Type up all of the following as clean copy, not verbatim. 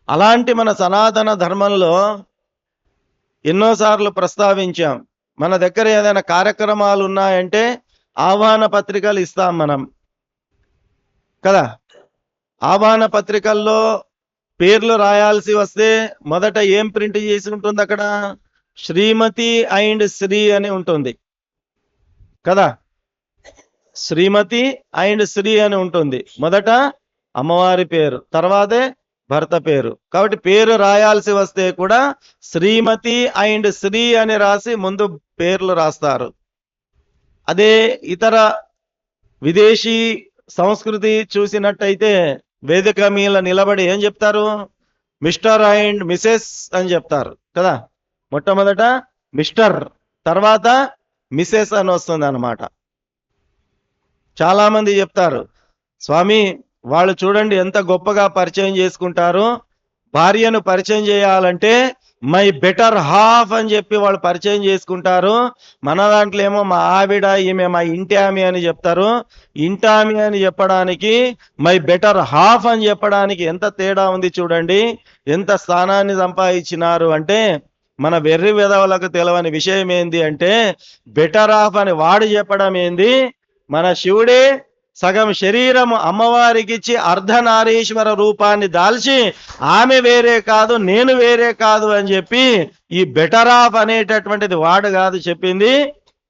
అలాంటి మన సనాతన ధర్మంలో ఎన్నోసార్లు ప్రస్తావించాం. మన దగ్గర ఏదైనా కార్యక్రమాలు ఉన్నాయంటే ఆహ్వాన పత్రికలు ఇస్తాం మనం కదా. ఆహ్వాన పత్రికల్లో పేర్లు రాయాల్సి వస్తే మొదట ఏం ప్రింట్ చేసి ఉంటుంది అక్కడ? శ్రీమతి అండ్ శ్రీ అని ఉంటుంది కదా. శ్రీమతి అండ్ శ్రీ అని ఉంటుంది. మొదట అమ్మవారి పేరు, తర్వాతే భర్త పేరు. కాబట్టి పేరు రాయాల్సి వస్తే కూడా శ్రీమతి అండ్ శ్రీ అని రాసి ముందు పేర్లు రాస్తారు. అదే ఇతర విదేశీ సంస్కృతి చూసినట్టయితే వేదిక మీద నిలబడి ఏం చెప్తారు? మిస్టర్ అండ్ మిసెస్ అని చెప్తారు కదా. మొట్టమొదట మిస్టర్, తర్వాత మిసెస్ అని వస్తుంది అన్నమాట. చాలా మంది చెప్తారు, స్వామి వాళ్ళు చూడండి ఎంత గొప్పగా పరిచయం చేసుకుంటారు. భార్యను పరిచయం చేయాలంటే మై బెటర్ హాఫ్ అని చెప్పి వాళ్ళు పరిచయం చేసుకుంటారు. మన దాంట్లో ఏమో మా ఆవిడ, ఈమె మా ఇంటి ఆమె అని చెప్తారు. ఇంటామి అని చెప్పడానికి మై బెటర్ హాఫ్ అని చెప్పడానికి ఎంత తేడా ఉంది చూడండి. ఎంత స్థానాన్ని సంపాదించినారు అంటే, మన వెర్రి వెధవలకు తెలవని విషయం ఏంది అంటే, బెటర్ హాఫ్ అని వాడు చెప్పడం ఏంది? మన శివుడే సగం శరీరము అమ్మవారికిచ్చి అర్ధనారీశ్వర రూపాన్ని దాల్చి ఆమె వేరే కాదు నేను వేరే కాదు అని చెప్పి, ఈ బెటర్ ఆఫ్ అనేటటువంటిది వాడు కాదు చెప్పింది,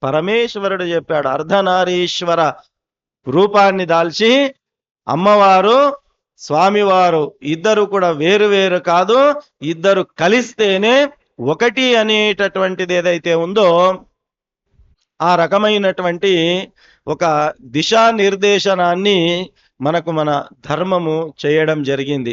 పరమేశ్వరుడు చెప్పాడు. అర్ధనారీశ్వర రూపాన్ని దాల్చి అమ్మవారు స్వామివారు ఇద్దరు కూడా వేరు వేరు కాదు, ఇద్దరు కలిస్తేనే ఒకటి అనేటటువంటిది ఏదైతే ఉందో ఆ రకమైనటువంటి ఒక దిశానిర్దేశనాన్ని మనకు మన ధర్మము చేయడం జరిగింది.